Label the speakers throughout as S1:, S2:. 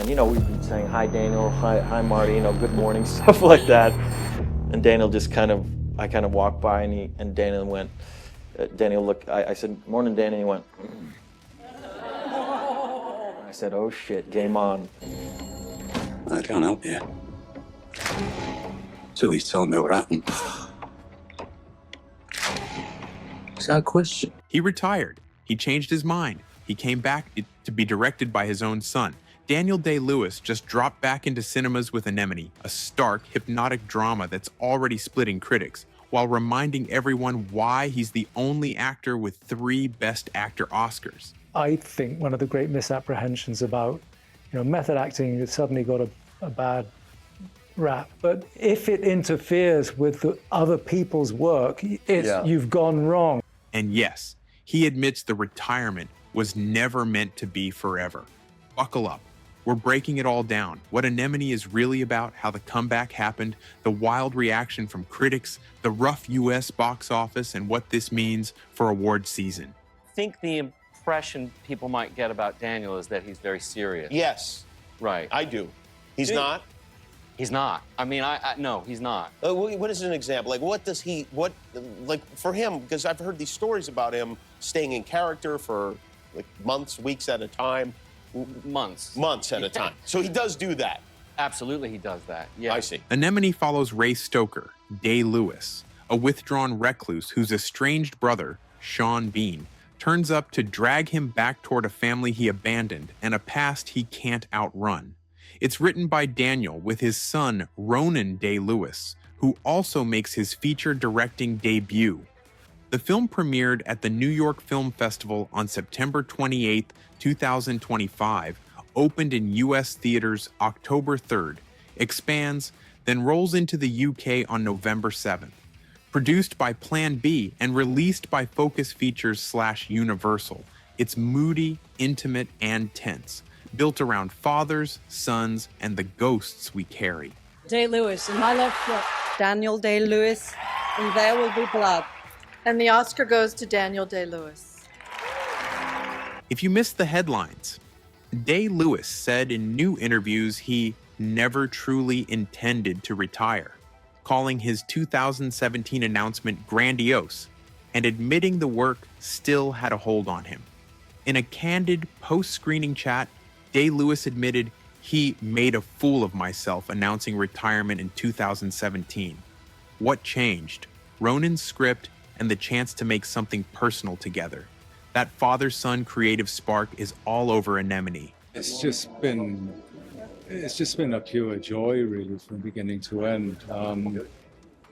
S1: And, we'd be saying, hi, Daniel, hi, Marty, good morning, stuff like that. And Daniel I kind of walked by and Daniel went, Daniel looked, I said, morning, Daniel, he went, I said, oh shit, game on.
S2: I can't help you. So he's telling me what happened. Is that a question?
S3: He retired. He changed his mind. He came back to be directed by his own son. Daniel Day-Lewis just dropped back into cinemas with Anemone, a stark, hypnotic drama that's already splitting critics, while reminding everyone why he's the only actor with 3 Best Actor Oscars.
S4: I think one of the great misapprehensions about, method acting has suddenly got a bad rap. But if it interferes with other people's work, you've gone wrong.
S3: And yes, he admits the retirement was never meant to be forever. Buckle up. We're breaking it all down. What Anemone is really about, how the comeback happened, the wild reaction from critics, the rough US box office, and what this means for award season.
S5: I think the impression people might get about Daniel is that he's very serious.
S6: Yes.
S5: Right.
S6: I do. He's not?
S5: He's not. I mean, no, he's not.
S6: What is an example? Like, for him, because I've heard these stories about him staying in character for, months, weeks at a time.
S5: Months.
S6: Months at a time. So he does do that.
S5: Absolutely, he does that. Yeah.
S6: I see.
S3: Anemone follows Ray Stoker, Day-Lewis, a withdrawn recluse whose estranged brother, Sean Bean, turns up to drag him back toward a family he abandoned and a past he can't outrun. It's written by Daniel with his son, Ronan Day-Lewis, who also makes his feature directing debut. The film premiered at the New York Film Festival on September 28, 2025, opened in US theaters October 3rd, expands, then rolls into the UK on November 7th. Produced by Plan B and released by Focus Features/Universal, it's moody, intimate, and tense, built around fathers, sons, and the ghosts we carry.
S7: Day-Lewis, in my left foot, Daniel Day-Lewis, and There Will Be Blood.
S8: And the Oscar goes to Daniel Day-Lewis.
S3: If you missed the headlines, Day-Lewis said in new interviews he never truly intended to retire, calling his 2017 announcement grandiose and admitting the work still had a hold on him. In a candid post-screening chat, Day-Lewis admitted he made a fool of myself announcing retirement in 2017. What changed? Ronan's script and the chance to make something personal together. That father-son creative spark is all over Anemone.
S9: It's just been a pure joy, really, from beginning to end.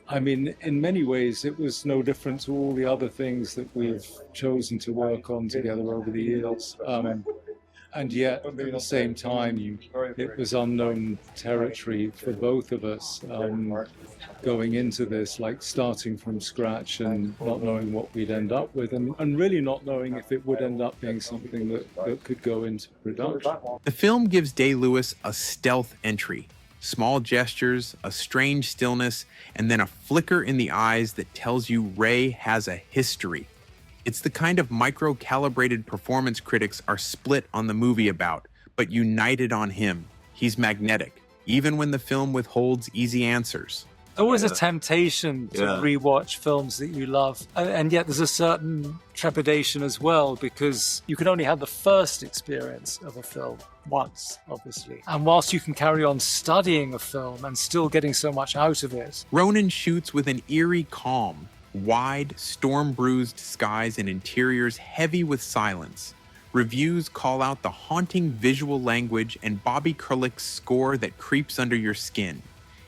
S9: I mean, in many ways, it was no different to all the other things that we've chosen to work on together over the years. And yet, at the same time, it was unknown territory for both of us going into this, like starting from scratch and not knowing what we'd end up with, and really not knowing if it would end up being something that could go into production.
S3: The film gives Day-Lewis a stealth entry, small gestures, a strange stillness, and then a flicker in the eyes that tells you Ray has a history. It's the kind of micro-calibrated performance critics are split on the movie about, but united on him. He's magnetic, even when the film withholds easy answers.
S4: Always a temptation to rewatch films that you love, and yet there's a certain trepidation as well, because you can only have the first experience of a film once, obviously. And whilst you can carry on studying a film and still getting so much out of it,
S3: Ronan shoots with an eerie calm, wide, storm-bruised skies and interiors heavy with silence. Reviews call out the haunting visual language and Bobby Kurlick's score that creeps under your skin.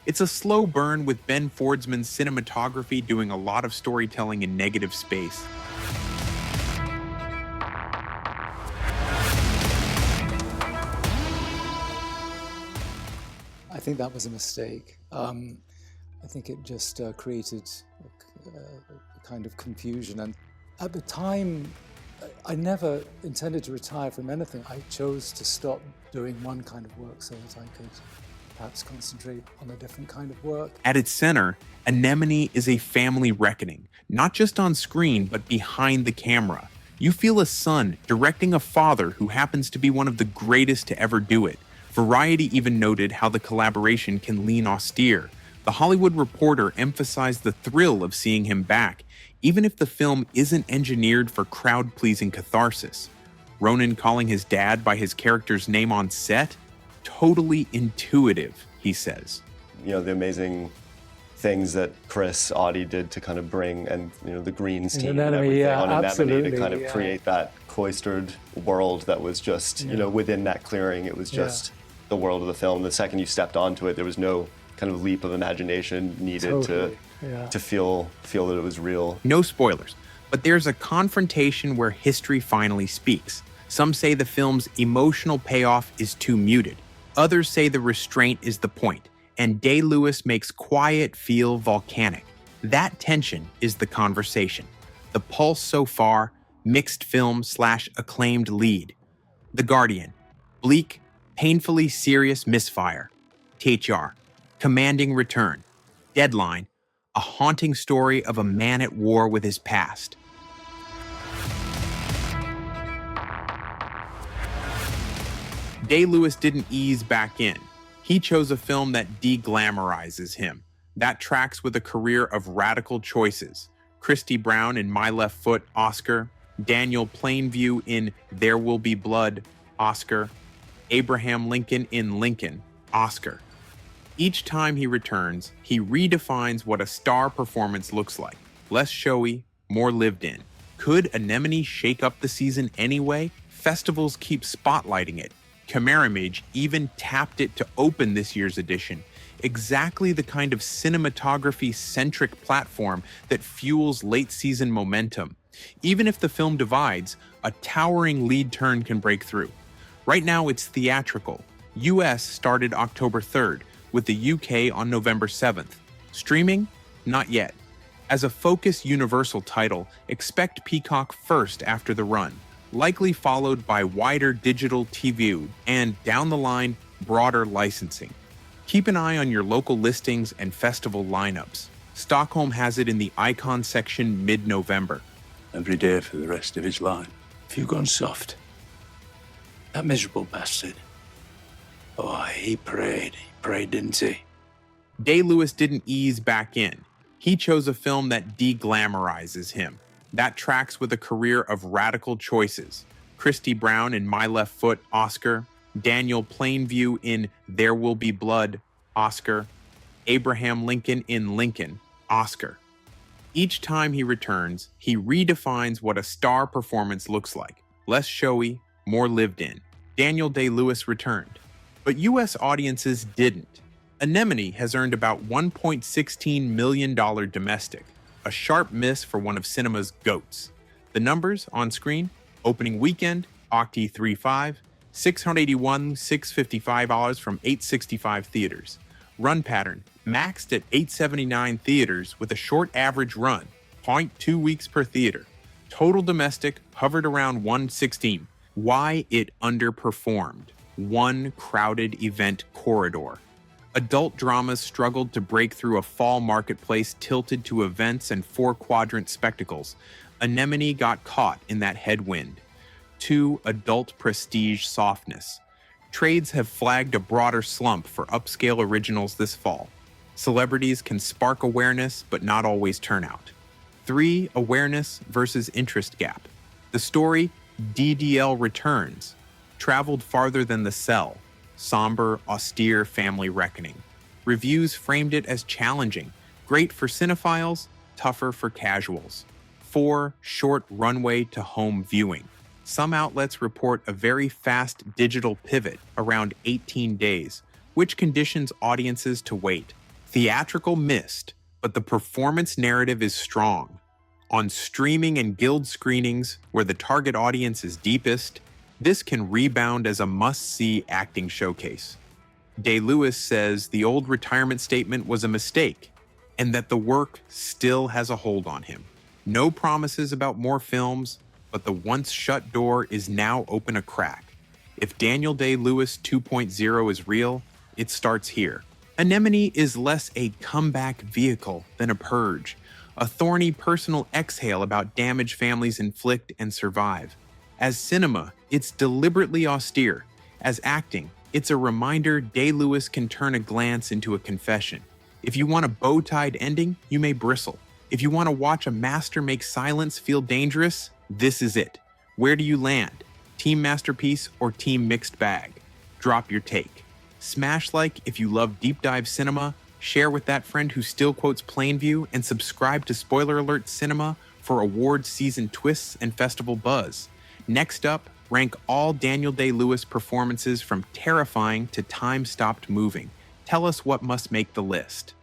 S3: It's a slow burn with Ben Fordsman's cinematography doing a lot of storytelling in negative space.
S10: I think that was a mistake. I think it just created a kind of confusion. And at the time, I never intended to retire from anything. I chose to stop doing one kind of work so that I could perhaps concentrate on a different kind of work.
S3: At its center, Anemone is a family reckoning, not just on screen, but behind the camera. You feel a son directing a father who happens to be one of the greatest to ever do it, Variety even noted how the collaboration can lean austere. The Hollywood Reporter emphasized the thrill of seeing him back, even if the film isn't engineered for crowd-pleasing catharsis. Ronan calling his dad by his character's name on set? Totally intuitive, he says.
S11: You know, the amazing things that Chris, Audie did to kind of bring, and the Greens team and everything on Anemone to kind of create that cloistered world that was just, within that clearing, it was just the world of the film. The second you stepped onto it, there was no kind of leap of imagination needed to feel that it was real.
S3: No spoilers, but there's a confrontation where history finally speaks. Some say the film's emotional payoff is too muted. Others say the restraint is the point, and Day-Lewis makes quiet feel volcanic. That tension is the conversation. The pulse so far, mixed film/acclaimed lead. The Guardian, bleak, painfully serious misfire. THR, commanding return. Deadline, a haunting story of a man at war with his past. Day-Lewis didn't ease back in. He chose a film that de-glamorizes him. That tracks with a career of radical choices. Christy Brown in My Left Foot, Oscar. Daniel Plainview in There Will Be Blood, Oscar. Abraham Lincoln in Lincoln, Oscar. Each time he returns, he redefines what a star performance looks like. Less showy, more lived in. Could Anemone shake up the season anyway? Festivals keep spotlighting it. Camerimage even tapped it to open this year's edition. Exactly the kind of cinematography-centric platform that fuels late-season momentum. Even if the film divides, a towering lead turn can break through. Right now it's theatrical. US started October 3rd, with the UK on November 7th. Streaming? Not yet. As a focused Universal title, expect Peacock first after the run, likely followed by wider digital TV and, down the line, broader licensing. Keep an eye on your local listings and festival lineups. Stockholm has it in the Icon section mid-November.
S2: Every day for the rest of his life.
S12: Have you gone soft? That miserable bastard. Oh, he prayed, didn't he?
S3: Day-Lewis didn't ease back in. He chose a film that de-glamorizes him. That tracks with a career of radical choices. Christy Brown in My Left Foot, Oscar. Daniel Plainview in There Will Be Blood, Oscar. Abraham Lincoln in Lincoln, Oscar. Each time he returns, he redefines what a star performance looks like. Less showy, more lived in. Daniel Day-Lewis returned. But US audiences didn't. Anemone has earned about $1.16 million domestic, a sharp miss for one of cinema's GOATs. The numbers on screen: opening weekend, Octi 3.5, $681,655 from 865 theaters. Run pattern, maxed at 879 theaters with a short average run, 0.2 weeks per theater. Total domestic hovered around 116. Why it underperformed? One crowded event corridor. Adult dramas struggled to break through a fall marketplace tilted to events and four-quadrant spectacles. Anemone got caught in that headwind. 2. Adult prestige softness. Trades have flagged a broader slump for upscale originals this fall. Celebrities can spark awareness, but not always turn out. 3. Awareness versus interest gap. The story, DDL Returns, traveled farther than The Cell. Somber, austere family reckoning. Reviews framed it as challenging, great for cinephiles, tougher for casuals. 4. Short runway to home viewing. Some outlets report a very fast digital pivot, around 18 days, which conditions audiences to wait. Theatrical missed, but the performance narrative is strong. On streaming and guild screenings, where the target audience is deepest, this can rebound as a must-see acting showcase. Day-Lewis says the old retirement statement was a mistake, and that the work still has a hold on him. No promises about more films, but the once-shut door is now open a crack. If Daniel Day-Lewis 2.0 is real, it starts here. Anemone is less a comeback vehicle than a purge, a thorny personal exhale about damage families inflict and survive. As cinema, it's deliberately austere. As acting, It's a reminder Day-Lewis can turn a glance into a confession. If you want a bow-tied ending, you may bristle. If you want to watch a master make silence feel dangerous, this is it. Where do you land? Team masterpiece or team mixed bag? Drop your take. Smash like if you love deep dive cinema, share with that friend who still quotes Plainview, and subscribe to Spoiler Alert Cinema for award season twists and festival buzz. Next up, rank all Daniel Day-Lewis performances from terrifying to time stopped moving. Tell us what must make the list.